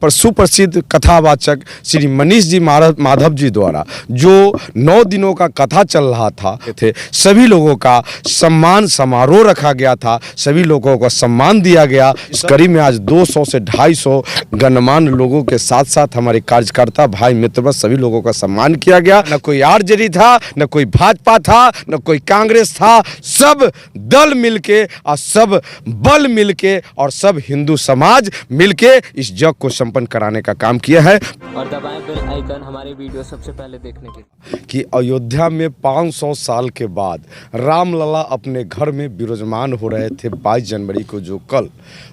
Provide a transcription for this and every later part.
पर सुप्रसिद्ध कथावाचक श्री मनीष जी माधव जी द्वारा जो 9 दिनों का कथा चल रहा था थे, सभी लोगों का सम्मान समारोह रखा गया था, सभी लोगों को सम्मान दिया गया। इस कड़ी में आज 200 से 250 गणमान्य लोगों के साथ साथ हमारे कार्यकर्ता भाई मित्र सभी लोगों का सम्मान किया गया। न कोई आरजेडी था, न कोई भाजपा था, न कोई कांग्रेस था, सब दल मिलके और सब बल मिलके और सब हिंदू समाज मिलके इस जग को संपन्न कराने का काम किया है। और दबाएं बेल आइकन हमारे वीडियो सबसे पहले देखने के लिए। कि अयोध्या में 500 साल के बाद रामलला अपने घर में विराजमान हो रहे थे 22 जनवरी को, जो कल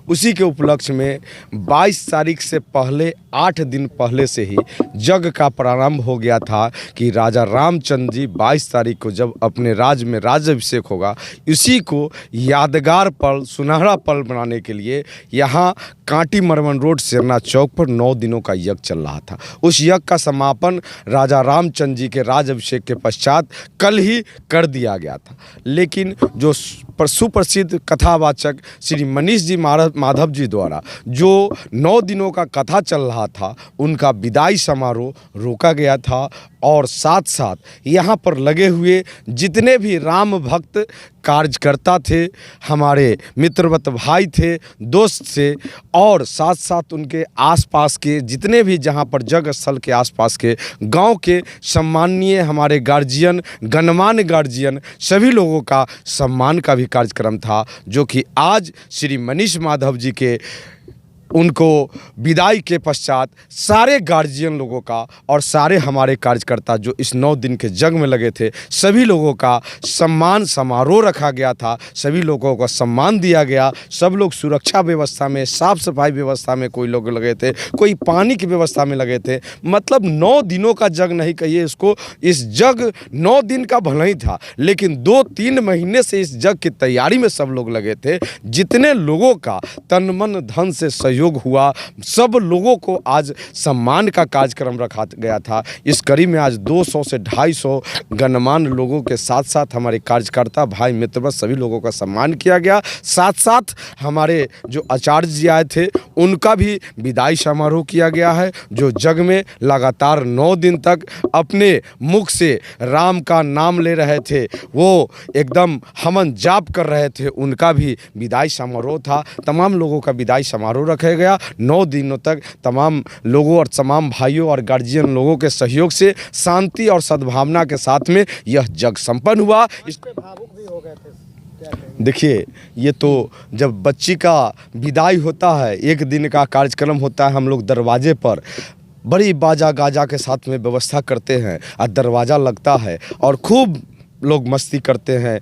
उसी के उपलक्ष्य में 22 तारीख से पहले 8 दिन पहले से ही जग का प्रारंभ हो गया था कि राजा रामचंद्र जी 22 तारीख को जब अपने राज्य में राज्याभिषेक होगा, इसी को यादगार पल, सुनहरा पल बनाने के लिए यहाँ कांटी मरमन रोड सेरना चौक पर 9 दिनों का यज्ञ चल रहा था। उस यज्ञ का समापन राजा रामचंद्र जी के राज्याभिषेक के पश्चात कल ही कर दिया गया था। लेकिन जो सुप्रसिद्ध कथावाचक श्री मनीष जी माधव जी द्वारा जो 9 दिनों का कथा चल रहा था, उनका विदाई समारोह रोका गया था और साथ साथ यहाँ पर लगे हुए जितने भी राम भक्त कार्यकर्ता थे, हमारे मित्रवत भाई थे, दोस्त थे, और साथ साथ उनके आसपास के जितने भी जहाँ पर जग स्थल के आसपास के गांव के सम्माननीय हमारे गार्जियन, गणमान्य गार्जियन, सभी लोगों का सम्मान का भी कार्यक्रम था, जो कि आज श्री मनीष माधव जी के उनको विदाई के पश्चात सारे गार्जियन लोगों का और सारे हमारे कार्यकर्ता जो इस 9 दिन के जग में लगे थे, सभी लोगों का सम्मान समारोह रखा गया था, सभी लोगों को सम्मान दिया गया। सब लोग सुरक्षा व्यवस्था में, साफ सफाई व्यवस्था में कोई लोग लगे थे, कोई पानी की व्यवस्था में लगे थे। मतलब 9 दिनों का जग नहीं कहिए इसको, इस जग 9 दिन का भला ही था, लेकिन 2-3 महीने से इस जग की तैयारी में सब लोग लगे थे। जितने लोगों का तन मन धन से सहयोग हुआ, सब लोगों को आज सम्मान का कार्यक्रम रखा गया था। इस कड़ी में आज 200 से 250 गणमान्य लोगों के साथ साथ हमारे कार्यकर्ता भाई मित्र सभी लोगों का सम्मान किया गया। साथ साथ हमारे जो आचार्य जी आए थे, उनका भी विदाई समारोह किया गया है। जो जग में लगातार 9 दिन तक अपने मुख से राम का नाम ले रहे थे, वो एकदम हमन जाप कर रहे थे, उनका भी विदाई समारोह था। तमाम लोगों का विदाई समारोह रखा गया। 9 दिनों तक तमाम लोगों और तमाम भाइयों और गार्जियन लोगों के सहयोग से शांति और सद्भावना के साथ में यह जग संपन्न हुआ। इस पे भावुक भी हो गए थे। देखिए, ये तो जब बच्ची का विदाई होता है, 1 दिन का कार्यक्रम होता है, हम लोग दरवाजे पर बड़ी बाजा गाजा के साथ में व्यवस्था करते हैं और दरवाज़ा लगता है और खूब लोग मस्ती करते हैं,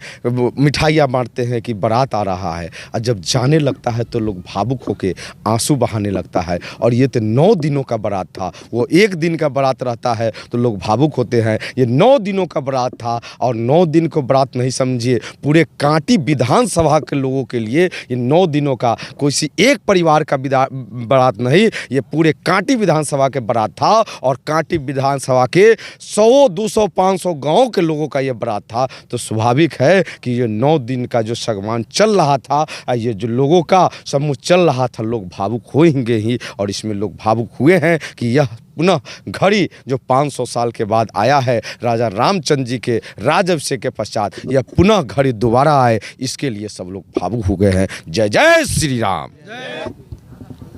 मिठाइयाँ बांटते हैं कि बारात आ रहा है, और जब जाने लगता है तो लोग भावुक होकर आंसू बहाने लगता है। और ये तो 9 दिनों का बारात था, वो 1 दिन का बारात रहता है तो लोग भावुक होते हैं। ये 9 दिनों का बारात था, और 9 दिन को बारात नहीं समझिए, पूरे कांटी विधानसभा के लोगों के लिए ये 9 दिनों का कोई एक परिवार का बारात नहीं, ये पूरे कांटी विधानसभा के बारात था। और कांटी विधानसभा के 100, 200, 500 गाँव के लोगों का ये बारात था। तो स्वाभाविक है कि ये 9 दिन का जो सगमान चल रहा था, ये जो लोगों का समूह चल रहा था, लोग भावुक होंगे ही, और इसमें लोग भावुक हुए हैं कि यह पुनः घड़ी जो 500 साल के बाद आया है, राजा रामचंद्र जी के राज्याभिषेक के पश्चात यह पुनः घड़ी दोबारा आए, इसके लिए सब लोग भावुक हो गए हैं। जय जय श्री राम।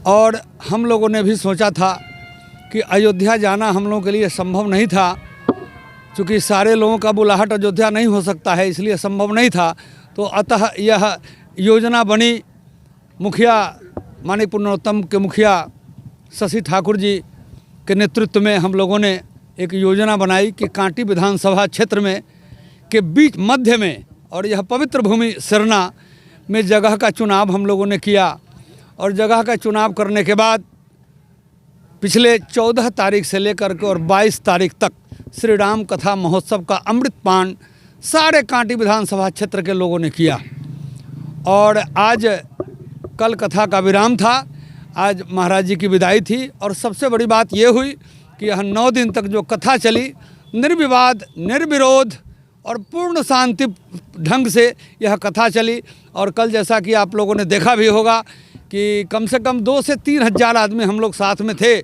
और हम लोगों ने भी सोचा था कि अयोध्या जाना हम लोगों के लिए संभव नहीं था, चूँकि सारे लोगों का बुलाहट अयोध्या नहीं हो सकता है, इसलिए संभव नहीं था। तो अतः यह योजना बनी, मुखिया माननीय पुरुषोत्तम के मुखिया शशि ठाकुर जी के नेतृत्व में हम लोगों ने एक योजना बनाई कि कांटी विधानसभा क्षेत्र में के बीच मध्य में, और यह पवित्र भूमि सेरना में जगह का चुनाव हम लोगों ने किया। और जगह का चुनाव करने के बाद पिछले 14 तारीख से लेकर के और 22 तारीख तक श्री राम कथा महोत्सव का अमृतपान सारे कांटी विधानसभा क्षेत्र के लोगों ने किया। और आज कल कथा का विराम था, आज महाराज जी की विदाई थी। और सबसे बड़ी बात ये हुई कि यह 9 दिन तक जो कथा चली, निर्विवाद, निर्विरोध और पूर्ण शांति ढंग से यह कथा चली। और कल जैसा कि आप लोगों ने देखा भी होगा कि कम से कम 2 से 3 हज़ार आदमी हम लोग साथ में थे।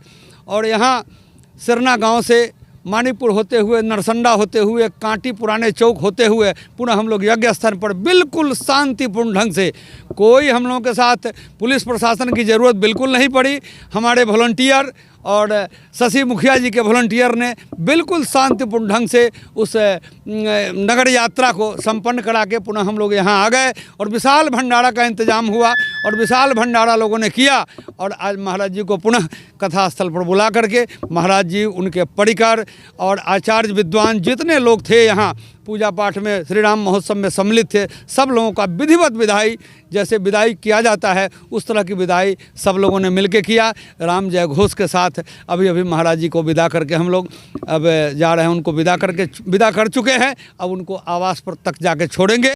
और यहाँ सिरना गांव से मानीपुर होते हुए, नरसंडा होते हुए, कांटी पुराने चौक होते हुए पुनः हम लोग यज्ञ स्थान पर बिल्कुल शांतिपूर्ण ढंग से, कोई हम लोगों के साथ पुलिस प्रशासन की ज़रूरत बिल्कुल नहीं पड़ी। हमारे वॉलंटियर और शशि मुखिया जी के वॉलंटियर ने बिल्कुल शांतिपूर्ण ढंग से उस नगर यात्रा को संपन्न करा के पुनः हम लोग यहाँ आ गए और विशाल भंडारा का इंतजाम हुआ और विशाल भंडारा लोगों ने किया। और आज महाराज जी को पुनः कथा स्थल पर बुला करके महाराज जी, उनके परिकर और आचार्य विद्वान जितने लोग थे यहाँ पूजा पाठ में, श्री राम महोत्सव में सम्मिलित थे, सब लोगों का विधिवत विदाई, जैसे विदाई किया जाता है उस तरह की विदाई सब लोगों ने मिलके किया। राम जय घोष के साथ अभी अभी महाराज जी को विदा करके हम लोग अब जा रहे हैं, उनको विदा कर चुके हैं। अब उनको आवास पर तक जाके छोड़ेंगे।